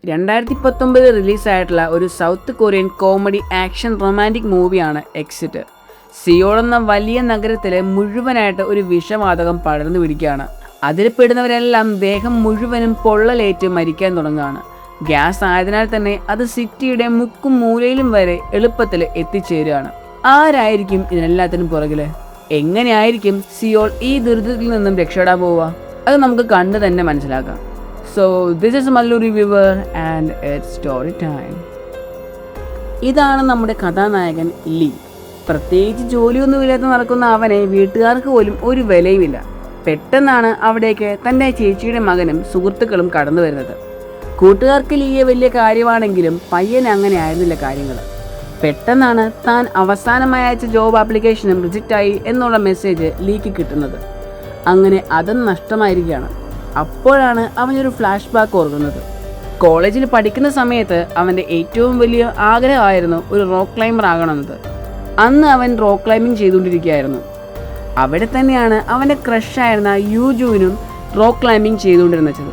2019 റിലീസായിട്ടുള്ള ഒരു south Korean comedy action romantic മൂവിയാണ് exit. Seoul എന്ന വലിയ നഗരത്തിൽ മുഴുവനായിട്ട് ഒരു വിഷവാതകം പടർന്നു പിടിക്കുകയാണ്. അതിൽ പെടുന്നവരെല്ലാം ദേഹം മുഴുവനും പൊള്ളലേറ്റ് മരിക്കാൻ തുടങ്ങുകയാണ്. ഗ്യാസ് ആയതിനാൽ തന്നെ അത് സിറ്റിയുടെ മുക്കും മൂലയിലും വരെ എളുപ്പത്തിൽ എത്തിച്ചേരുകയാണ്. ആരായിരിക്കും ഇതിനെല്ലാത്തിനും പുറകില്? എങ്ങനെയായിരിക്കും സിയോൾ ഈ ദുരിതത്തിൽ നിന്നും രക്ഷപ്പെടാൻ പോവുക? അത് നമുക്ക് കണ്ടു തന്നെ മനസ്സിലാക്കാം. So this is Mallu Reviewer and it's story time. ഇതാണ് നമ്മുടെ കഥാനായകൻ ലീ. പ്രത്യേകിച്ച് ജോലിയൊന്നുമില്ലാതെ നടക്കുന്ന അവനെ വീട്ടുകാർക്ക് പോലും ഒരു വിലയുമില്ല. പെട്ടെന്നാണ് അവിടേക്ക് തൻ്റെ ചേച്ചിയുടെ മകനും സുഹൃത്തുക്കളും കടന്നു വരുന്നത്. കൂട്ടുകാർക്ക് ലീയെ വലിയ കാര്യമാണെങ്കിലും പയ്യൻ അങ്ങനെ ആയിരുന്നില്ല കാര്യങ്ങൾ. പെട്ടെന്നാണ് താൻ അവസാനമായി അയച്ച ജോബ് ആപ്ലിക്കേഷനും റിജക്റ്റായി എന്നുള്ള മെസ്സേജ് ലീക്ക് കിട്ടുന്നത്. അങ്ങനെ അതും നഷ്ടമായിരിക്കുകയാണ്. അപ്പോഴാണ് അവനൊരു ഫ്ലാഷ് ബാക്ക് ഓർക്കുന്നത്. കോളേജിൽ പഠിക്കുന്ന സമയത്ത് അവൻ്റെ ഏറ്റവും വലിയ ആഗ്രഹമായിരുന്നു ഒരു റോക്ക് ക്ലൈംബർ ആകണമെന്നത്. അന്ന് അവൻ റോക്ക് ക്ലൈംബിങ് ചെയ്തുകൊണ്ടിരിക്കുകയായിരുന്നു. അവിടെ തന്നെയാണ് അവൻ്റെ ക്രഷായിരുന്ന യൂജുവിനും റോക്ക് ക്ലൈംബിങ് ചെയ്തുകൊണ്ടിരുന്നത്.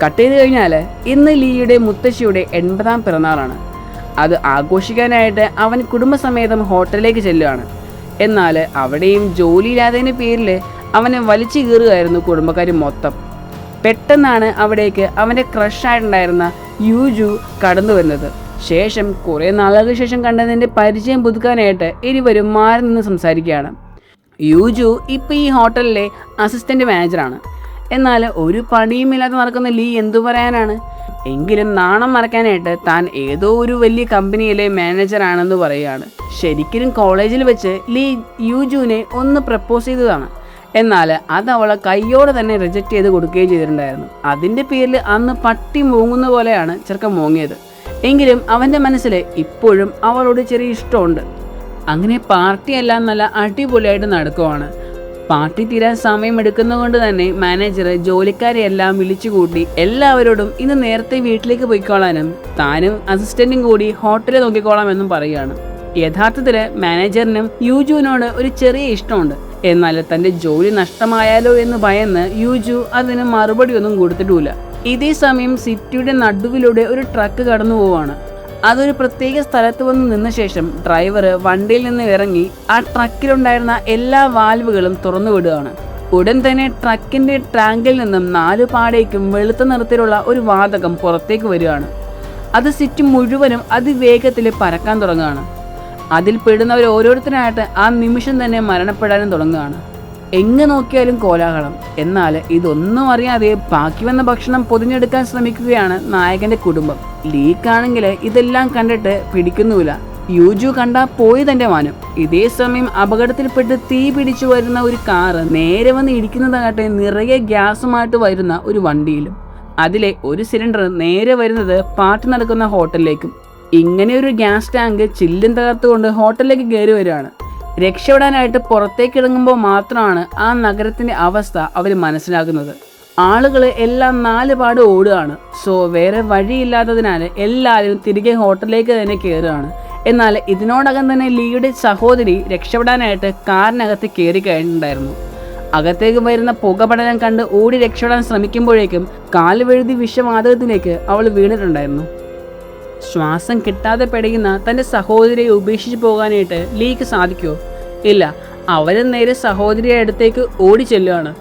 കട്ട് ചെയ്ത് കഴിഞ്ഞാൽ ഇന്ന് ലീയുടെ മുത്തശ്ശിയുടെ 80ാം പിറന്നാളാണ്. അത് ആഘോഷിക്കാനായിട്ട് അവൻ കുടുംബസമേതം ഹോട്ടലിലേക്ക് ചെല്ലുകയാണ്. എന്നാൽ അവിടെയും ജോലിയില്ലാത്തതിൻ്റെ പേരിൽ അവനെ വലിച്ചു കീറുകയായിരുന്നു കുടുംബക്കാർ മൊത്തം. പെട്ടെന്നാണ് അവിടേക്ക് അവൻ്റെ ക്രഷായിട്ടുണ്ടായിരുന്ന യൂജു കടന്നു വരുന്നത്. ശേഷം കുറേ നാളുകൾക്ക് ശേഷം കണ്ടതിൻ്റെ പരിചയം പുതുക്കാനായിട്ട് ഇരുവരും മാറി നിന്ന് സംസാരിക്കുകയാണ്. യൂജു ഇപ്പോൾ ഈ ഹോട്ടലിലെ അസിസ്റ്റൻ്റ് മാനേജറാണ്. എന്നാൽ ഒരു പണിയുമില്ലാതെ നടക്കുന്ന ലീ എന്തു പറയാനാണ്? എങ്കിലും നാണം മറക്കാനായിട്ട് താൻ ഏതോ ഒരു വലിയ കമ്പനിയിലെ മാനേജറാണെന്ന് പറയുകയാണ്. ശരിക്കും കോളേജിൽ വെച്ച് ലീ യൂജുവിനെ ഒന്ന് പ്രപ്പോസ് ചെയ്തതാണ്. എന്നാൽ അത് അവളെ കയ്യോടെ തന്നെ റിജക്റ്റ് ചെയ്ത് കൊടുക്കുകയും ചെയ്തിട്ടുണ്ടായിരുന്നു. അതിൻ്റെ പേരിൽ അന്ന് പട്ടി മൂങ്ങുന്ന പോലെയാണ് ചെറുക്കൻ മൂങ്ങിയത്. എങ്കിലും അവൻ്റെ മനസ്സിൽ ഇപ്പോഴും അവളോട് ചെറിയ ഇഷ്ടമുണ്ട്. അങ്ങനെ പാർട്ടിയെല്ലാം നല്ല അടിപൊളിയായിട്ട് നടക്കുവാണ്. പാർട്ടി തീരാൻ സമയമെടുക്കുന്നത് കൊണ്ട് തന്നെ മാനേജർ ജോലിക്കാരെയെല്ലാം വിളിച്ചു കൂട്ടി എല്ലാവരോടും ഇന്ന് നേരത്തെ വീട്ടിലേക്ക് പോയിക്കോളാനും താനും അസിസ്റ്റൻറ്റും കൂടി ഹോട്ടലിൽ നോക്കിക്കോളാമെന്നും പറയുകയാണ്. യഥാർത്ഥത്തിൽ മാനേജറിനും യൂജുവിനോട് ഒരു ചെറിയ ഇഷ്ടമുണ്ട്. എന്നാൽ തൻ്റെ ജോലി നഷ്ടമായാലോ എന്ന് ഭയന്ന് യൂജു അതിന് മറുപടി ഒന്നും കൊടുത്തിട്ടുമില്ല. ഇതേ സമയം സിറ്റിയുടെ നടുവിലൂടെ ഒരു ട്രക്ക് കടന്നു പോവുകയാണ്. അതൊരു പ്രത്യേക സ്ഥലത്ത് വന്ന് നിന്ന ശേഷം ഡ്രൈവർ വണ്ടിയിൽ നിന്ന് ഇറങ്ങി ആ ട്രക്കിലുണ്ടായിരുന്ന എല്ലാ വാൽവുകളും തുറന്നു വിടുകയാണ്. ഉടൻ തന്നെ ട്രക്കിൻ്റെ ടാങ്കിൽ നിന്നും 4 പാടേക്കും വെളുത്ത നിറത്തിലുള്ള ഒരു വാതകം പുറത്തേക്ക് വരികയാണ്. അത് സിറ്റി മുഴുവനും അതിവേഗത്തിൽ പരക്കാൻ തുടങ്ങുകയാണ്. അതിൽ പെടുന്നവർ ഓരോരുത്തരായിട്ട് ആ നിമിഷം തന്നെ മരണപ്പെടാനും തുടങ്ങുകയാണ്. എങ്ങ് നോക്കിയാലും കോലാഹലം. എന്നാൽ ഇതൊന്നും അറിയാതെ ബാക്കി വന്ന ഭക്ഷണം പൊതിഞ്ഞെടുക്കാൻ ശ്രമിക്കുകയാണ് നായകന്റെ കുടുംബം. ലീക്കാണെങ്കിൽ ഇതെല്ലാം കണ്ടിട്ട് പിടിക്കുന്നുമില്ല. യൂജു കണ്ടാ പോയി തന്റെ മാനം. ഇതേ സമയം അപകടത്തിൽപ്പെട്ട് തീ പിടിച്ചു വരുന്ന ഒരു കാറ് നേരെ വന്ന് ഇടിക്കുന്നതാകട്ടെ നിറയെ ഗ്യാസുമായിട്ട് വരുന്ന ഒരു വണ്ടിയിലും. അതിലെ ഒരു സിലിണ്ടർ നേരെ വരുന്നത് പാർട്ടി നടക്കുന്ന ഹോട്ടലിലേക്കും. ഇങ്ങനെ ഒരു ഗ്യാസ് ടാങ്ക് ചില്ലും തകർത്തുകൊണ്ട് ഹോട്ടലിലേക്ക് കയറി വരികയാണ്. രക്ഷപ്പെടാനായിട്ട് പുറത്തേക്ക് ഇറങ്ങുമ്പോൾ മാത്രമാണ് ആ നഗരത്തിൻ്റെ അവസ്ഥ അവർ മനസ്സിലാക്കുന്നത്. ആളുകൾ എല്ലാം 4 പാട് ഓടുകയാണ്. സോ വേറെ വഴിയില്ലാത്തതിനാൽ എല്ലാവരും തിരികെ ഹോട്ടലിലേക്ക് തന്നെ കയറുകയാണ്. എന്നാൽ ഇതിനോടകം തന്നെ ലീയുടെ സഹോദരി രക്ഷപ്പെടാനായിട്ട് കാറിനകത്ത് കയറി കഴിഞ്ഞിട്ടുണ്ടായിരുന്നു. അകത്തേക്ക് വരുന്ന പുകപടലം കണ്ട് ഓടി രക്ഷപ്പെടാൻ ശ്രമിക്കുമ്പോഴേക്കും കാലുവഴുതി വിഷവാതകത്തിലേക്ക് അവൾ വീണിട്ടുണ്ടായിരുന്നു. ശ്വാസം കിട്ടാതെ പെടയുന്ന തൻ്റെ സഹോദരിയെ ഉപേക്ഷിച്ച് പോകാനായിട്ട് ലീക്ക് സാധിക്കുമോ? ഇല്ല. അവരും നേരെ സഹോദരിയുടെ അടുത്തേക്ക് ഓടി ചെല്ലുകയാണ്.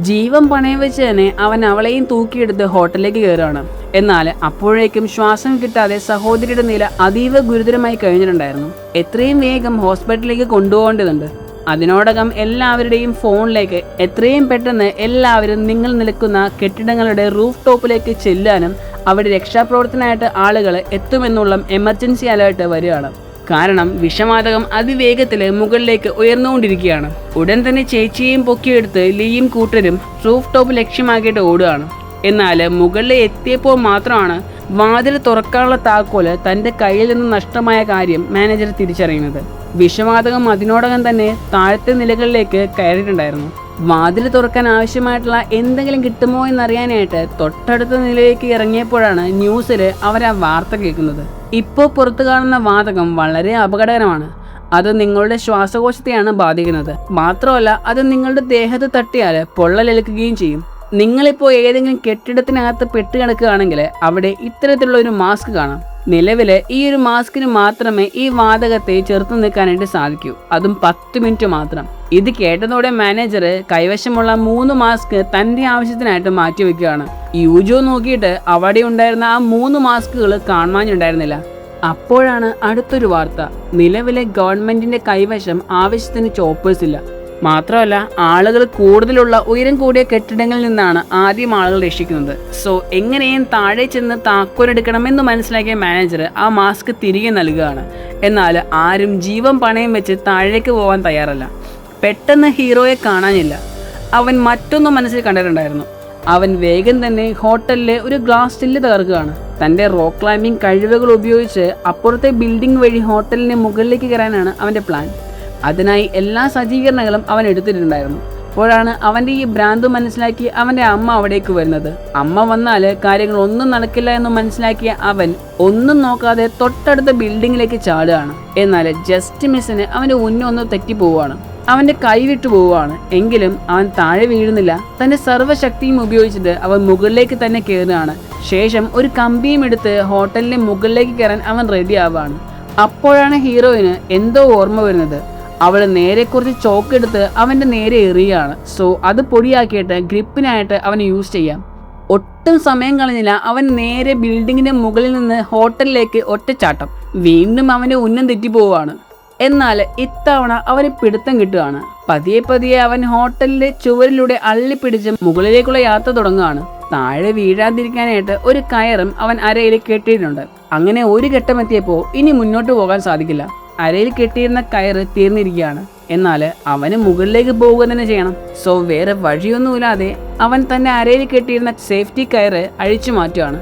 ജീവൻ പണയം വെച്ച് തന്നെ അവൻ അവളെയും തൂക്കിയെടുത്ത് ഹോട്ടലിലേക്ക് കയറുകയാണ്. എന്നാൽ അപ്പോഴേക്കും ശ്വാസം കിട്ടാതെ സഹോദരിയുടെ നില അതീവ ഗുരുതരമായി കഴിഞ്ഞിട്ടുണ്ടായിരുന്നു. എത്രയും വേഗം ഹോസ്പിറ്റലിലേക്ക് കൊണ്ടുപോകേണ്ടതുണ്ട്. അതിനോടകം എല്ലാവരുടെയും ഫോണിലേക്ക് എത്രയും പെട്ടെന്ന് എല്ലാവരും നിങ്ങൾ നിൽക്കുന്ന കെട്ടിടങ്ങളുടെ റൂഫ് ടോപ്പിലേക്ക് ചെല്ലാനും അവിടെ രക്ഷാപ്രവർത്തനമായിട്ട് ആളുകൾ എത്തുമെന്നുള്ള എമർജൻസി അലേർട്ട് വരികയാണ്. കാരണം വിഷവാതകം അതിവേഗത്തിൽ മുകളിലേക്ക് ഉയർന്നുകൊണ്ടിരിക്കുകയാണ്. ഉടൻ തന്നെ ചേച്ചിയെയും പൊക്കിയെടുത്ത് ലീയും കൂട്ടരും റൂഫ് ടോപ്പ് ലക്ഷ്യമാക്കിയിട്ട് ഓടുകയാണ്. എന്നാൽ മുകളിൽ എത്തിയപ്പോൾ മാത്രമാണ് വാതിൽ തുറക്കാനുള്ള താക്കോല് തൻ്റെ കയ്യിൽ നിന്ന് നഷ്ടമായ കാര്യം മാനേജർ തിരിച്ചറിയുന്നത്. വിഷവാതകം അതിനോടകം തന്നെ താഴത്തെ നിലകളിലേക്ക് കയറിയിട്ടുണ്ടായിരുന്നു. വാതിൽ തുറക്കാൻ ആവശ്യമായിട്ടുള്ള എന്തെങ്കിലും കിട്ടുമോ എന്നറിയാനായിട്ട് തൊട്ടടുത്ത നിലയിലേക്ക് ഇറങ്ങിയപ്പോഴാണ് ന്യൂസിൽ അവർ ആ വാർത്ത കേൾക്കുന്നത്. ഇപ്പോൾ പുറത്തു കാണുന്ന വാതകം വളരെ അപകടകരമാണ്. അത് നിങ്ങളുടെ ശ്വാസകോശത്തെയാണ് ബാധിക്കുന്നത്. മാത്രമല്ല അത് നിങ്ങളുടെ ദേഹത്ത് തട്ടിയാൽ പൊള്ളലേൽക്കുകയും ചെയ്യും. നിങ്ങളിപ്പോൾ ഏതെങ്കിലും കെട്ടിടത്തിനകത്ത് പെട്ടുകിടക്കുകയാണെങ്കിൽ അവിടെ ഇത്തരത്തിലുള്ള ഒരു മാസ്ക് കാണാം. നിലവിൽ ഈ ഒരു മാസ്കിന് മാത്രമേ ഈ വാതകത്തെ ചെറുത്തു നിൽക്കാനായിട്ട് സാധിക്കൂ, അതും 10 മിനിറ്റ് മാത്രം. ഇത് കേട്ടതോടെ മാനേജർ കൈവശമുള്ള 3 മാസ്ക് തൻ്റെ ആവശ്യത്തിനായിട്ട് മാറ്റിവെക്കുകയാണ്. യൂജോ നോക്കിയിട്ട് അവിടെ ഉണ്ടായിരുന്ന ആ 3 മാസ്കുകൾ കാണാനുണ്ടായിരുന്നില്ല. അപ്പോഴാണ് അടുത്തൊരു വാർത്ത. നിലവിലെ ഗവൺമെന്റിന്റെ കൈവശം ആവശ്യത്തിന് ചോപ്പേഴ്സ് ഇല്ല. മാത്രമല്ല, ആളുകൾ കൂടുതലുള്ള ഉയരം കൂടിയ കെട്ടിടങ്ങളിൽ നിന്നാണ് ആദ്യം ആളുകൾ രക്ഷിക്കുന്നത്. സോ എങ്ങനെയും താഴെ ചെന്ന് താക്കോലെടുക്കണമെന്ന് മനസ്സിലാക്കിയ മാനേജർ ആ മാസ്ക് തിരികെ നൽകുകയാണ്. എന്നാൽ ആരും ജീവൻ പണയം വെച്ച് താഴേക്ക് പോകാൻ തയ്യാറല്ല. പെട്ടെന്ന് ഹീറോയെ കാണാനില്ല. അവൻ മറ്റൊന്നും മനസ്സിൽ കണ്ടിട്ടുണ്ടായിരുന്നു. അവൻ വേഗം തന്നെ ഹോട്ടലിലെ ഒരു ഗ്ലാസ് സ്റ്റില്ല് തകർക്കുകയാണ്. തൻ്റെ റോക്ക് ക്ലൈമ്പിംഗ് കഴിവുകൾ ഉപയോഗിച്ച് അപ്പുറത്തെ ബിൽഡിംഗ് വഴി ഹോട്ടലിന് മുകളിലേക്ക് കയറാനാണ് അവൻ്റെ പ്ലാൻ. അതിനായി എല്ലാ സജ്ജീകരണങ്ങളും അവൻ എടുത്തിട്ടുണ്ടായിരുന്നു. അപ്പോഴാണ് അവൻ്റെ ഈ ഭ്രാന്ത് മനസ്സിലാക്കി അവൻ്റെ അമ്മ അവിടേക്ക് വരുന്നത്. അമ്മ വന്നാൽ കാര്യങ്ങൾ ഒന്നും നടക്കില്ല എന്ന് മനസ്സിലാക്കിയ അവൻ ഒന്നും നോക്കാതെ തൊട്ടടുത്ത ബിൽഡിങ്ങിലേക്ക് ചാടുകയാണ്. എന്നാൽ ജസ്റ്റ് മിസ്സിന് അവൻ്റെ ഉന്നൊന്ന് തെറ്റിപ്പോവുകയാണ്. അവൻ്റെ കൈ വിട്ടു പോവുകയാണ്. എങ്കിലും അവൻ താഴെ വീഴുന്നില്ല. തൻ്റെ സർവ്വശക്തിയും ഉപയോഗിച്ചിട്ട് അവൻ മുകളിലേക്ക് തന്നെ കയറുകയാണ്. ശേഷം ഒരു കമ്പിയും എടുത്ത് ഹോട്ടലിൻ്റെ മുകളിലേക്ക് കയറാൻ അവൻ റെഡി ആവുകയാണ്. അപ്പോഴാണ് ഹീറോയിന് എന്തോ ഓർമ്മ വരുന്നത്. അവൾ നേരെ കുറച്ച് ചോക്ക് എടുത്ത് അവൻ്റെ നേരെ എറിയുകയാണ്. സോ അത് പൊടിയാക്കിയിട്ട് ഗ്രിപ്പിനായിട്ട് അവന് യൂസ് ചെയ്യാം. ഒട്ടും സമയം കളഞ്ഞില്ല. അവൻ നേരെ ബിൽഡിങ്ങിൻ്റെ മുകളിൽ നിന്ന് ഹോട്ടലിലേക്ക് ഒറ്റച്ചാട്ടം. വീണ്ടും അവൻ്റെ ഉന്നം തെറ്റിപ്പോവുകയാണ്. എന്നാൽ ഇത്തവണ അവന് പിടുത്തം കിട്ടുകയാണ്. പതിയെ പതിയെ അവൻ ഹോട്ടലിലെ ചുവരിലൂടെ അള്ളിപ്പിടിച്ച് മുകളിലേക്കുള്ള യാത്ര തുടങ്ങുകയാണ്. താഴെ വീഴാതിരിക്കാനായിട്ട് ഒരു കയറും അവൻ അരയിൽ കെട്ടിയിട്ടുണ്ട്. അങ്ങനെ ഒരു ഘട്ടം എത്തിയപ്പോൾ ഇനി മുന്നോട്ട് പോകാൻ സാധിക്കില്ല. അരയിൽ കെട്ടിയിരുന്ന കയറ് തീർന്നിരിക്കുകയാണ്. എന്നാൽ അവന് മുകളിലേക്ക് പോവുക തന്നെ ചെയ്യണം. സോ വേറെ വഴിയൊന്നുമില്ലാതെ അവൻ തന്റെ അരയിൽ കെട്ടിയിരുന്ന സേഫ്റ്റി കയറ് അഴിച്ചു മാറ്റുകയാണ്.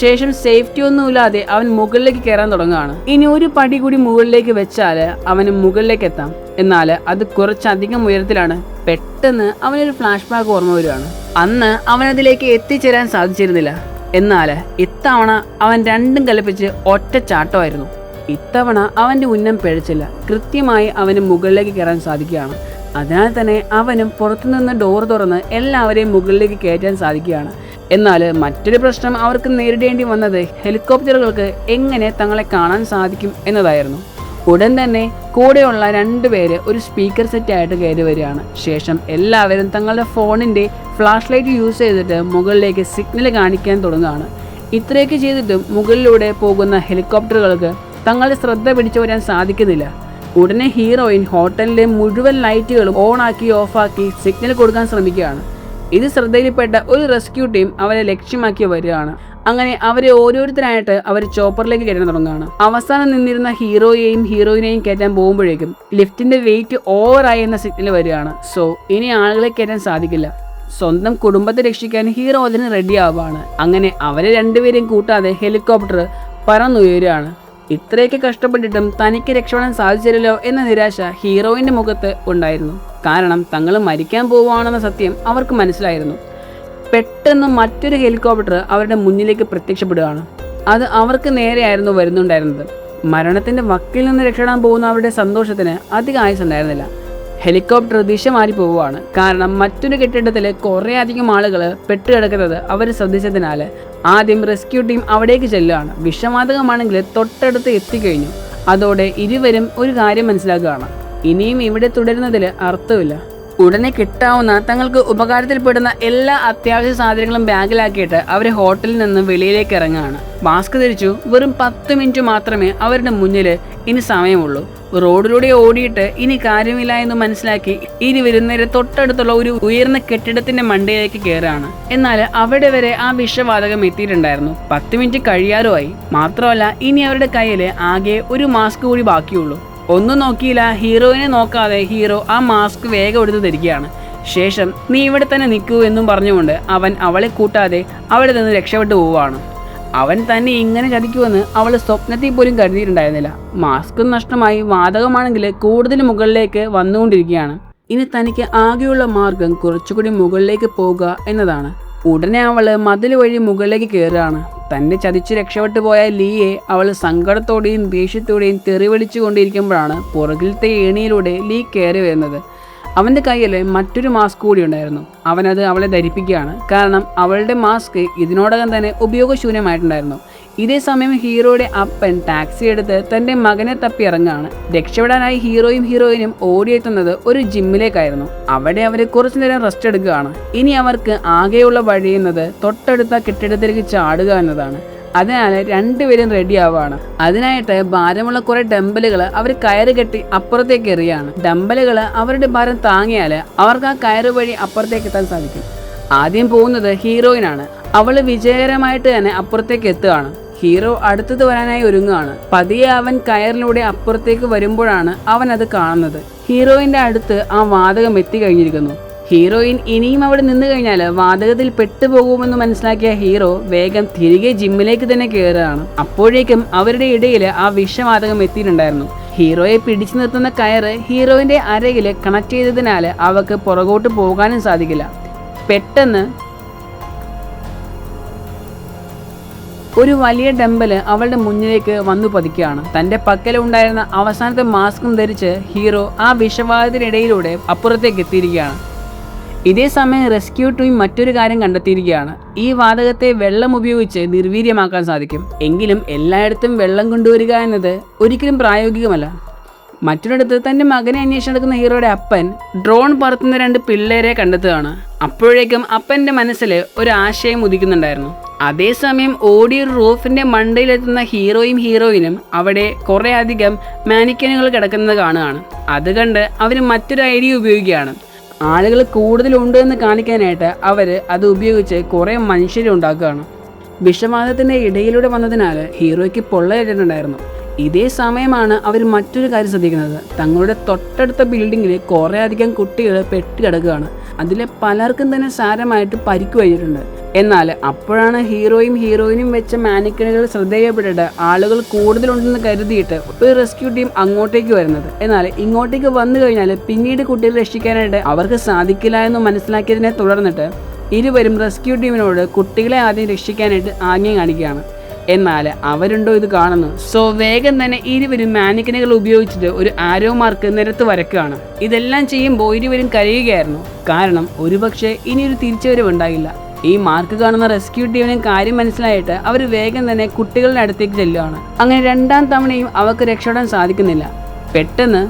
ശേഷം സേഫ്റ്റി ഒന്നുമില്ലാതെ അവൻ മുകളിലേക്ക് കയറാൻ തുടങ്ങുകയാണ്. ഇനി ഒരു പടി കൂടി മുകളിലേക്ക് വെച്ചാൽ അവന് മുകളിലേക്ക് എത്താം. എന്നാൽ അത് കുറച്ചധികം ഉയരത്തിലാണ്. പെട്ടെന്ന് അവനൊരു ഫ്ലാഷ് ബാക്ക് ഓർമ്മ വരികയാണ്. അന്ന് അവനതിലേക്ക് എത്തിച്ചേരാൻ സാധിച്ചിരുന്നില്ല. എന്നാൽ ഇത്തവണ അവൻ രണ്ടും കൽപ്പിച്ച് ഒറ്റ ചാട്ടമായിരുന്നു. ഇത്തവണ അവൻ്റെ ഉന്നം പിഴച്ചില്ല. കൃത്യമായി അവന് മുകളിലേക്ക് കയറാൻ സാധിക്കുകയാണ്. അതിനാൽ തന്നെ അവനും പുറത്തുനിന്ന് ഡോർ തുറന്ന് എല്ലാവരെയും മുകളിലേക്ക് കയറ്റാൻ സാധിക്കുകയാണ്. എന്നാൽ മറ്റൊരു പ്രശ്നം അവർക്ക് നേരിടേണ്ടി വന്നത് ഹെലികോപ്റ്ററുകൾക്ക് എങ്ങനെ തങ്ങളെ കാണാൻ സാധിക്കും എന്നതായിരുന്നു. ഉടൻ തന്നെ കൂടെയുള്ള 2 പേര് ഒരു സ്പീക്കർ സെറ്റായിട്ട് കയറി വരികയാണ്. ശേഷം എല്ലാവരും തങ്ങളുടെ ഫോണിൻ്റെ ഫ്ലാഷ് ലൈറ്റ് യൂസ് ചെയ്തിട്ട് മുകളിലേക്ക് സിഗ്നൽ കാണിക്കാൻ തുടങ്ങുകയാണ്. ഇത്രയൊക്കെ ചെയ്തിട്ടും മുകളിലൂടെ പോകുന്ന ഹെലികോപ്റ്ററുകൾക്ക് തങ്ങളുടെ ശ്രദ്ധ പിടിച്ചു വരാൻ സാധിക്കുന്നില്ല. ഉടനെ ഹീറോയിൻ ഹോട്ടലിലെ മുഴുവൻ ലൈറ്റുകളും ഓണാക്കി ഓഫാക്കി സിഗ്നൽ കൊടുക്കാൻ ശ്രമിക്കുകയാണ്. ഇത് ശ്രദ്ധയിൽപ്പെട്ട ഒരു റെസ്ക്യൂ ടീം അവരെ ലക്ഷ്യമാക്കി വരികയാണ്. അങ്ങനെ അവരെ ഓരോരുത്തരായിട്ട് അവർ ചോപ്പറിലേക്ക് കയറ്റാൻ തുടങ്ങുകയാണ്. അവസാനം നിന്നിരുന്ന ഹീറോയെയും ഹീറോയിനെയും കയറ്റാൻ പോകുമ്പോഴേക്കും ലിഫ്റ്റിന്റെ വെയിറ്റ് ഓവറായി എന്ന സിഗ്നൽ വരികയാണ്. സോ ഇനി ആളുകളെ കയറ്റാൻ സാധിക്കില്ല. സ്വന്തം കുടുംബത്തെ രക്ഷിക്കാൻ ഹീറോ അതിന് റെഡി ആവുകയാണ്. അങ്ങനെ അവരെ 2 പേരെയും കൂട്ടാതെ ഹെലികോപ്റ്റർ പറന്നുയരുകയാണ്. ഇത്രയൊക്കെ കഷ്ടപ്പെട്ടിട്ടും തനിക്ക് രക്ഷപ്പെടാൻ സാധിച്ചില്ലല്ലോ എന്ന നിരാശ ഹീറോയിൻ്റെ മുഖത്ത് ഉണ്ടായിരുന്നു. കാരണം തങ്ങൾ മരിക്കാൻ പോവുകയാണെന്ന സത്യം അവർക്ക് മനസ്സിലായിരുന്നു. പെട്ടെന്ന് മറ്റൊരു ഹെലികോപ്റ്റർ അവരുടെ മുന്നിലേക്ക് പ്രത്യക്ഷപ്പെടുകയാണ്. അത് അവർക്ക് നേരെയായിരുന്നു വരുന്നുണ്ടായിരുന്നത്. മരണത്തിൻ്റെ വക്കിൽ നിന്ന് രക്ഷപ്പെടാൻ പോകുന്ന അവരുടെ സന്തോഷത്തിന് അധികം ആയുസുണ്ടായിരുന്നില്ല. ഹെലികോപ്റ്റർ ദിശ മാറി പോവുകയാണ്. കാരണം മറ്റൊരു കെട്ടിടത്തിൽ കുറേയധികം ആളുകൾ പെട്ടുകിടക്കുന്നത് അവർ ശ്രദ്ധിച്ചതിനാൽ ആദ്യം റെസ്ക്യൂ ടീം അവിടേക്ക് ചെല്ലുകയാണ്. വിഷവാതകമാണെങ്കിൽ തൊട്ടടുത്ത് എത്തിക്കഴിഞ്ഞു. അതോടെ ഇരുവരും ഒരു കാര്യം മനസ്സിലാക്കുകയാണ്. ഇനിയും ഇവിടെ തുടരുന്നതിൽ അർത്ഥമില്ല. ഉടനെ കിട്ടാവുന്ന തങ്ങൾക്ക് ഉപകാരത്തിൽപ്പെടുന്ന എല്ലാ അത്യാവശ്യ സാധനങ്ങളും ബാഗിലാക്കിയിട്ട് അവർ ഹോട്ടലിൽ നിന്ന് വെളിയിലേക്ക് ഇറങ്ങുകയാണ്. മാസ്ക് ധരിച്ചു. വെറും 10 മിനിറ്റ് മാത്രമേ അവരുടെ മുന്നിൽ ഇനി സമയമുള്ളൂ. റോഡിലൂടെ ഓടിയിട്ട് ഇനി കാര്യമില്ല എന്ന് മനസ്സിലാക്കി ഇരുവരും നേരെ തൊട്ടടുത്തുള്ള ഒരു ഉയർന്ന കെട്ടിടത്തിന്റെ മണ്ടയിലേക്ക് കയറുകയാണ്. എന്നാൽ അവിടെ വരെ ആ വിഷവാതകം എത്തിയിട്ടുണ്ടായിരുന്നു. 10 മിനിറ്റ് കഴിയാറുമായി. മാത്രമല്ല ഇനി അവരുടെ കയ്യിൽ ആകെ ഒരു മാസ്ക് കൂടി ബാക്കിയുള്ളൂ. ഒന്നും നോക്കിയില്ല. ഹീറോയിനെ നോക്കാതെ ഹീറോ ആ മാസ്ക് വേഗം എടുത്ത് ധരിക്കുകയാണ്. ശേഷം നീ ഇവിടെ തന്നെ നിൽക്കൂ എന്നും പറഞ്ഞുകൊണ്ട് അവൻ അവളെ കൂട്ടാതെ അവിടെ നിന്ന് രക്ഷപ്പെട്ടു പോവുകയാണ്. അവൻ തന്നെ ഇങ്ങനെ ചതിക്കുമെന്ന് അവൾ സ്വപ്നത്തിൽ പോലും കരുതിയിട്ടുണ്ടായിരുന്നില്ല. മാസ്ക് നഷ്ടമായി. വാതകമാണെങ്കിൽ കൂടുതൽ മുകളിലേക്ക് വന്നുകൊണ്ടിരിക്കുകയാണ്. ഇനി തനിക്ക് ആകെയുള്ള മാർഗം കുറച്ചുകൂടി മുകളിലേക്ക് പോകുക എന്നതാണ്. ഉടനെ അവൾ മതിൽ വഴി മുകളിലേക്ക് കയറുകയാണ്. തന്നെ ചതിച്ചു രക്ഷപ്പെട്ടു പോയ ലീയെ അവൾ സങ്കടത്തോടെയും ദേഷ്യത്തോടെയും തെറിവിളിച്ചു കൊണ്ടിരിക്കുമ്പോഴാണ് പുറകിലത്തെ ഏണിയിലൂടെ ലീ കയറി വരുന്നത്. അവൻ്റെ കയ്യിൽ മറ്റൊരു മാസ്ക് കൂടി ഉണ്ടായിരുന്നു. അവനത് അവളെ ധരിപ്പിക്കുകയാണ്. കാരണം അവളുടെ മാസ്ക് ഇതിനോടകം തന്നെ ഉപയോഗശൂന്യമായിട്ടുണ്ടായിരുന്നു. ഇതേ സമയം ഹീറോയുടെ അപ്പൻ ടാക്സി എടുത്ത് തൻ്റെ മകനെ തപ്പി ഇറങ്ങുകയാണ്. രക്ഷപ്പെടാനായി ഹീറോയും ഹീറോയിനും ഓടിയെത്തുന്നത് ഒരു ജിമ്മിലേക്കായിരുന്നു. അവിടെ അവർ കുറച്ചു നേരം റെസ്റ്റ് എടുക്കുകയാണ്. ഇനി അവർക്ക് ആകെയുള്ള വഴിയുന്നത് തൊട്ടടുത്ത കെട്ടിടത്തിലേക്ക് ചാടുക എന്നതാണ്. അതിനാൽ രണ്ടുപേരും റെഡി ആവുകയാണ്. അതിനായിട്ട് ഭാരമുള്ള കുറെ ഡംബലുകൾ അവർ കയറ് കെട്ടി അപ്പുറത്തേക്ക് എറിയാണ്. ഡംബലുകൾ അവരുടെ ഭാരം താങ്ങിയാൽ അവർക്ക് ആ കയറ് വഴി അപ്പുറത്തേക്ക് എത്താൻ സാധിക്കും. ആദ്യം പോകുന്നത് ഹീറോയിനാണ്. അവൾ വിജയകരമായിട്ട് തന്നെ അപ്പുറത്തേക്ക് എത്തുകയാണ്. ഹീറോ അടുത്തത് വരാനായി ഒരുങ്ങുകയാണ്. പതിയെ അവൻ കയറിലൂടെ അപ്പുറത്തേക്ക് വരുമ്പോഴാണ് അവൻ അത് കാണുന്നത്. ഹീറോയിൻ്റെ അടുത്ത് ആ വാതകം എത്തിക്കഴിഞ്ഞിരിക്കുന്നു. ഹീറോയിൻ ഇനിയും അവിടെ നിന്ന് കഴിഞ്ഞാൽ വാതകത്തിൽ പെട്ടുപോകുമെന്ന് മനസ്സിലാക്കിയ ഹീറോ വേഗം തിരികെ ജിമ്മിലേക്ക് തന്നെ കയറുകയാണ്. അപ്പോഴേക്കും അവരുടെ ഇടയിൽ ആ വിഷവാതകം എത്തിയിട്ടുണ്ടായിരുന്നു. ഹീറോയെ പിടിച്ചു നിർത്തുന്ന കയറ് ഹീറോയിൻ്റെ അരയിൽ കണക്ട് ചെയ്തതിനാൽ അവൾക്ക് പുറകോട്ട് പോകാനും സാധിക്കില്ല. പെട്ടെന്ന് ഒരു വലിയ ഡംബൽ അവളുടെ മുന്നിലേക്ക് വന്നു പതിക്കുകയാണ്. തൻ്റെ പക്കലുണ്ടായിരുന്ന അവസാനത്തെ മാസ്കും ധരിച്ച് ഹീറോ ആ വിഷവാതത്തിനിടയിലൂടെ അപ്പുറത്തേക്ക് എത്തിയിരിക്കുകയാണ്. ഇതേ സമയം റെസ്ക്യൂ ടീം മറ്റൊരു കാര്യം കണ്ടെത്തിയിരിക്കുകയാണ്. ഈ വാതകത്തെ വെള്ളം ഉപയോഗിച്ച് നിർവീര്യമാക്കാൻ സാധിക്കും. എങ്കിലും എല്ലായിടത്തും വെള്ളം കൊണ്ടുവരിക എന്നത് ഒരിക്കലും പ്രായോഗികമല്ല. മറ്റൊരിടത്ത് തൻ്റെ മകനെ അന്വേഷിച്ച് നടക്കുന്ന ഹീറോയുടെ അപ്പൻ ഡ്രോൺ പറത്തുന്ന 2 പിള്ളേരെ കണ്ടെത്തുകയാണ്. അപ്പോഴേക്കും അപ്പൻ്റെ മനസ്സിൽ ഒരു ആശയം ഉദിക്കുന്നുണ്ടായിരുന്നു. അതേസമയം ഓടിയ റൂഫിൻ്റെ മണ്ടയിലെത്തുന്ന ഹീറോയും ഹീറോയിനും അവിടെ കുറേ അധികം മാനിക്കനുകൾ കിടക്കുന്നത് കാണുകയാണ്. അത് കണ്ട് അവർ മറ്റൊരു ഐഡിയ ഉപയോഗിക്കുകയാണ്. ആളുകൾ കൂടുതലുണ്ട് എന്ന് കാണിക്കാനായിട്ട് അവർ അത് ഉപയോഗിച്ച് കുറേ മനുഷ്യരെ ഉണ്ടാക്കുകയാണ്. വിഷവാതത്തിൻ്റെ ഇടയിലൂടെ വന്നതിനാൽ ഹീറോയ്ക്ക് പൊള്ളയേറ്റിട്ടുണ്ടായിരുന്നു. ഇതേ സമയമാണ് അവർ മറ്റൊരു കാര്യം ശ്രദ്ധിക്കുന്നത്. തങ്ങളുടെ തൊട്ടടുത്ത ബിൽഡിങ്ങിൽ കുറേ അധികം കുട്ടികൾ പെട്ട് കിടക്കുകയാണ്. അതിലെ പലർക്കും തന്നെ സാരമായിട്ട് പരിക്ക് കഴിഞ്ഞിട്ടുണ്ട്. എന്നാൽ അപ്പോഴാണ് ഹീറോയും ഹീറോയിനും വെച്ച മാനിക്കനുകൾ ശ്രദ്ധേയപ്പെട്ടിട്ട് ആളുകൾ കൂടുതലുണ്ടെന്ന് കരുതിയിട്ട് ഒരു റെസ്ക്യൂ ടീം അങ്ങോട്ടേക്ക് വരുന്നത്. എന്നാൽ ഇങ്ങോട്ടേക്ക് വന്നു കഴിഞ്ഞാൽ പിന്നീട് കുട്ടികളെ രക്ഷിക്കാനായിട്ട് അവർക്ക് സാധിക്കില്ല എന്ന് മനസ്സിലാക്കിയതിനെ തുടർന്നിട്ട് ഇരുവരും റെസ്ക്യൂ ടീമിനോട് കുട്ടികളെ ആദ്യം രക്ഷിക്കാനായിട്ട് ആംഗ്യം കാണിക്കുകയാണ്. എന്നാൽ അവരുണ്ടോ ഇത് കാണുന്നു. സോ വേഗം തന്നെ ഇരുവരും മാനിക്കനുകൾ ഉപയോഗിച്ചിട്ട് ഒരു ആരോ മാർക്ക് നിരത്ത് വരക്കുകയാണ്. ഇതെല്ലാം ചെയ്യുമ്പോൾ ഇരുവരും കരയുകയായിരുന്നു. കാരണം ഒരുപക്ഷെ ഇനിയൊരു തിരിച്ചുവരവ് ഉണ്ടാകില്ല. ഈ മാർക്ക് കാണുന്ന റെസ്ക്യൂ ടീമിന് കാര്യം മനസ്സിലായിട്ട് അവർ വേഗം തന്നെ കുട്ടികളുടെ അടുത്തേക്ക് ചെല്ലുകയാണ്. അങ്ങനെ 2ാം തവണയും അവർക്ക് രക്ഷപ്പെടാൻ സാധിക്കുന്നില്ല. പെട്ടെന്ന്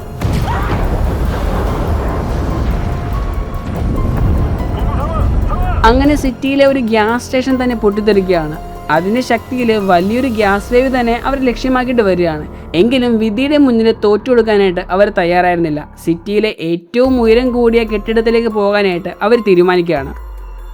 അങ്ങനെ സിറ്റിയിലെ ഒരു ഗ്യാസ് സ്റ്റേഷൻ തന്നെ പൊട്ടിത്തെറിക്കുകയാണ്. അതിൻ്റെ ശക്തിയിൽ വലിയൊരു ഗ്യാസ് വേവ് തന്നെ അവർ ലക്ഷ്യമാക്കിയിട്ട് വരികയാണ്. എങ്കിലും വിധിയുടെ മുന്നിൽ തോറ്റു കൊടുക്കാനായിട്ട് അവർ തയ്യാറായിരുന്നില്ല. സിറ്റിയിലെ ഏറ്റവും ഉയരം കൂടിയ കെട്ടിടത്തിലേക്ക് പോകാനായിട്ട് അവർ തീരുമാനിക്കുകയാണ്.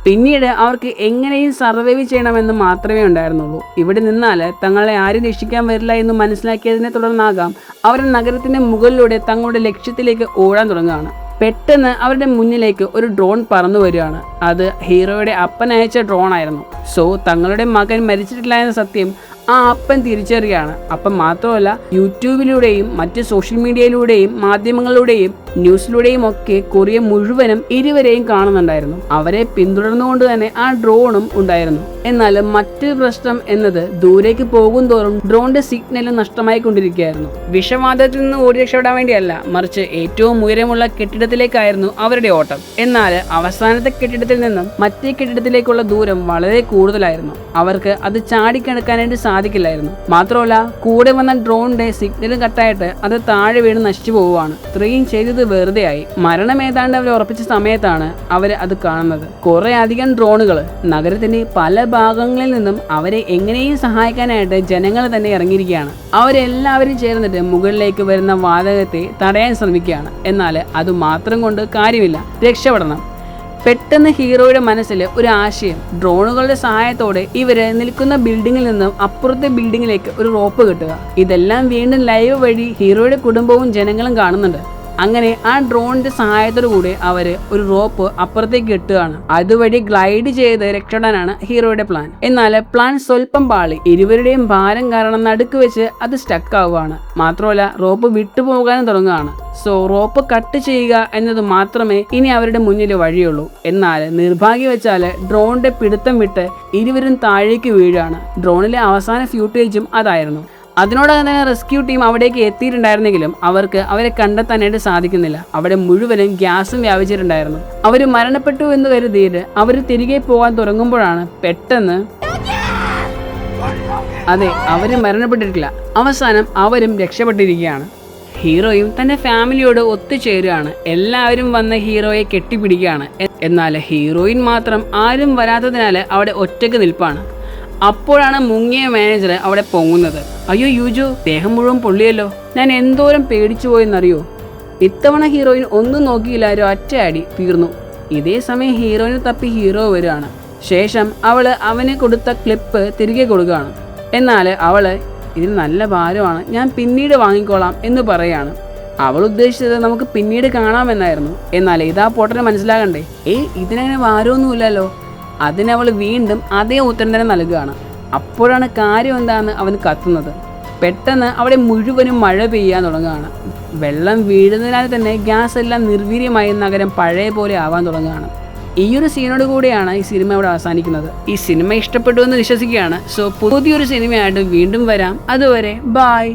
പിന്നീട് അവർക്ക് എങ്ങനെയും സർവൈവ് ചെയ്യണമെന്ന് മാത്രമേ ഉണ്ടായിരുന്നുള്ളൂ. ഇവിടെ നിന്നാൽ തങ്ങളെ ആരും രക്ഷിക്കാൻ വരില്ല എന്ന് മനസ്സിലാക്കിയതിനെ തുടർന്നാകാം അവർ നഗരത്തിൻ്റെ മുകളിലൂടെ തങ്ങളുടെ ലക്ഷ്യത്തിലേക്ക് ഓടാൻ തുടങ്ങുകയാണ്. പെട്ടെന്ന് അവരുടെ മുന്നിലേക്ക് ഒരു ഡ്രോൺ പറന്നു വരികയാണ്. അത് ഹീറോയുടെ അപ്പൻ അയച്ച ഡ്രോൺ ആയിരുന്നു. സോ തങ്ങളുടെ മകൻ മരിച്ചിട്ടില്ല എന്ന സത്യം ആ അപ്പൻ തിരിച്ചറിയുകയാണ്. അപ്പം മാത്രമല്ല യൂട്യൂബിലൂടെയും മറ്റ് സോഷ്യൽ മീഡിയയിലൂടെയും മാധ്യമങ്ങളിലൂടെയും ന്യൂസിലൂടെയും ഒക്കെ കൊറിയ മുഴുവനും ഇരുവരെയും കാണുന്നുണ്ടായിരുന്നു. അവരെ പിന്തുടർന്നുകൊണ്ട് തന്നെ ആ ഡ്രോണും ഉണ്ടായിരുന്നു. എന്നാൽ മറ്റൊരു പ്രശ്നം എന്നത് ദൂരേക്ക് പോകും തോറും ഡ്രോണിന്റെ സിഗ്നൽ നഷ്ടമായിക്കൊണ്ടിരിക്കുകയായിരുന്നു. വിഷവാതത്തിൽ നിന്ന് ഓടി രക്ഷപ്പെടാൻ വേണ്ടിയല്ല, മറിച്ച് ഏറ്റവും ഉയരമുള്ള കെട്ടിടത്തിലേക്കായിരുന്നു അവരുടെ ഓട്ടം. എന്നാൽ അവസാനത്തെ കെട്ടിടത്തിൽ നിന്നും മറ്റേ കെട്ടിടത്തിലേക്കുള്ള ദൂരം വളരെ കൂടുതലായിരുന്നു. അവർക്ക് അത് ചാടിക്കിടക്കാനായിട്ട് സാധിക്കില്ലായിരുന്നു. മാത്രമല്ല കൂടെ വന്ന ഡ്രോണിന്റെ സിഗ്നൽ കട്ടായിട്ട് അത് താഴെ വീണ് നശിച്ചു പോവുകയാണ്. ഇത്രയും ചെയ്തത് വെറുതെയായി. മരണം ഏതാണ്ട് അവർ ഉറപ്പിച്ച സമയത്താണ് അവർ അത് കാണുന്നത്. കുറെ അധികം ഡ്രോണുകൾ നഗരത്തിന്റെ പല ഭാഗങ്ങളിൽ നിന്നും അവരെ എങ്ങനെയും സഹായിക്കാനായിട്ട് ജനങ്ങൾ തന്നെ ഇറങ്ങിയിരിക്കുകയാണ്. അവരെല്ലാവരും ചേർന്നിട്ട് മുകളിലേക്ക് വരുന്ന വാതകത്തെ തടയാൻ ശ്രമിക്കുകയാണ്. എന്നാൽ അത് മാത്രം കൊണ്ട് കാര്യമില്ല, രക്ഷപ്പെടണം. പെട്ടെന്ന് ഹീറോയുടെ മനസ്സിൽ ഒരു ആശയം. ഡ്രോണുകളുടെ സഹായത്തോടെ ഇവര് നിൽക്കുന്ന ബിൽഡിങ്ങിൽ നിന്നും അപ്പുറത്തെ ബിൽഡിങ്ങിലേക്ക് ഒരു റോപ്പ് കെട്ടുക. ഇതെല്ലാം വീണ്ടും ലൈവ് വഴി ഹീറോയുടെ കുടുംബവും ജനങ്ങളും കാണുന്നുണ്ട്. അങ്ങനെ ആ ഡ്രോണിന്റെ സഹായത്തോടു കൂടി അവര് ഒരു റോപ്പ് അപ്പുറത്തേക്ക് കെട്ടുകയാണ്. അതുവഴി ഗ്ലൈഡ് ചെയ്ത് രക്ഷപ്പെടാനാണ് ഹീറോയുടെ പ്ലാൻ. എന്നാൽ പ്ലാൻ സ്വല്പം പാളി. ഇരുവരുടെയും ഭാരം കാരണം നടുക്ക് വെച്ച് അത് സ്റ്റക്ക് ആവുകയാണ്. മാത്രമല്ല റോപ്പ് വിട്ടുപോകാനും തുടങ്ങുകയാണ്. സോ റോപ്പ് കട്ട് ചെയ്യുക എന്നത് മാത്രമേ ഇനി അവരുടെ മുന്നിൽ വഴിയുള്ളൂ. എന്നാൽ നിർഭാഗ്യവശാല് ഡ്രോണിന്റെ പിടുത്തം വിട്ട് ഇരുവരും താഴേക്ക് വീഴുകയാണ്. ഡ്രോണിലെ അവസാന ഫ്യൂട്ടേജും അതായിരുന്നു. അതിനോടകം തന്നെ റെസ്ക്യൂ ടീം അവിടേക്ക് എത്തിയിട്ടുണ്ടായിരുന്നെങ്കിലും അവർക്ക് അവരെ കണ്ടെത്താനായിട്ട് സാധിക്കുന്നില്ല. അവിടെ മുഴുവനും ഗ്യാസും വ്യാപിച്ചിട്ടുണ്ടായിരുന്നു. അവർ മരണപ്പെട്ടു എന്ന് കരുതിയിട്ട് അവർ തിരികെ പോകാൻ തുടങ്ങുമ്പോഴാണ് പെട്ടെന്ന് അതെ, അവര് മരണപ്പെട്ടിട്ടില്ല. അവസാനം അവരും രക്ഷപ്പെട്ടിരിക്കുകയാണ്. ഹീറോയും തന്റെ ഫാമിലിയോട് ഒത്തുചേരുകയാണ്. എല്ലാവരും വന്ന് ഹീറോയെ കെട്ടിപ്പിടിക്കുകയാണ്. എന്നാൽ ഹീറോയിൻ മാത്രം ആരും വരാത്തതിനാൽ അവിടെ ഒറ്റയ്ക്ക് നിൽപ്പാണ്. അപ്പോഴാണ് മുങ്ങിയ മാനേജർ അവിടെ പൊങ്ങുന്നത്. അയ്യോ യൂജു, ദേഹം മുഴുവൻ പൊള്ളിയല്ലോ, ഞാൻ എന്തോരം പേടിച്ചു പോയെന്നറിയോ. ഇത്തവണ ഹീറോയിൻ ഒന്നും നോക്കിയില്ല, ഒറ്റയടി തീർന്നു. ഇതേ സമയം ഹീറോയിനെ തപ്പി ഹീറോ വരികയാണ്. ശേഷം അവള് അവന് കൊടുത്ത ക്ലിപ്പ് തിരികെ കൊടുക്കുകയാണ്. എന്നാൽ അവള് ഇതിന് നല്ല ഭാരമാണ്, ഞാൻ പിന്നീട് വാങ്ങിക്കോളാം എന്ന് പറയാണ്. അവൾ ഉദ്ദേശിച്ചത് നമുക്ക് പിന്നീട് കാണാമെന്നായിരുന്നു. എന്നാൽ ഇതാ പൊട്ടനെ മനസ്സിലാകണ്ടേ, ഇതിനങ്ങനെ ഭാരമൊന്നുമില്ലല്ലോ. അതിനവൾ വീണ്ടും അതേ ഉത്തരം തന്നെ നൽകുകയാണ്. അപ്പോഴാണ് കാര്യം എന്താണെന്ന് അവൻ കത്തുന്നത്. പെട്ടെന്ന് അവിടെ മുഴുവനും മഴ പെയ്യാൻ തുടങ്ങുകയാണ്. വെള്ളം വീഴുന്നതിനാൽ തന്നെ ഗ്യാസ് എല്ലാം നിർവീര്യമായി നഗരം പഴയ പോലെ ആവാൻ തുടങ്ങുകയാണ്. ഈ ഒരു സീനോട് കൂടിയാണ് ഈ സിനിമ ഇവിടെ അവസാനിക്കുന്നത്. ഈ സിനിമ ഇഷ്ടപ്പെട്ടു എന്ന് വിശ്വസിക്കുകയാണ്. സോ പുതിയൊരു സിനിമയായിട്ട് വീണ്ടും വരാം. അതുവരെ ബൈ.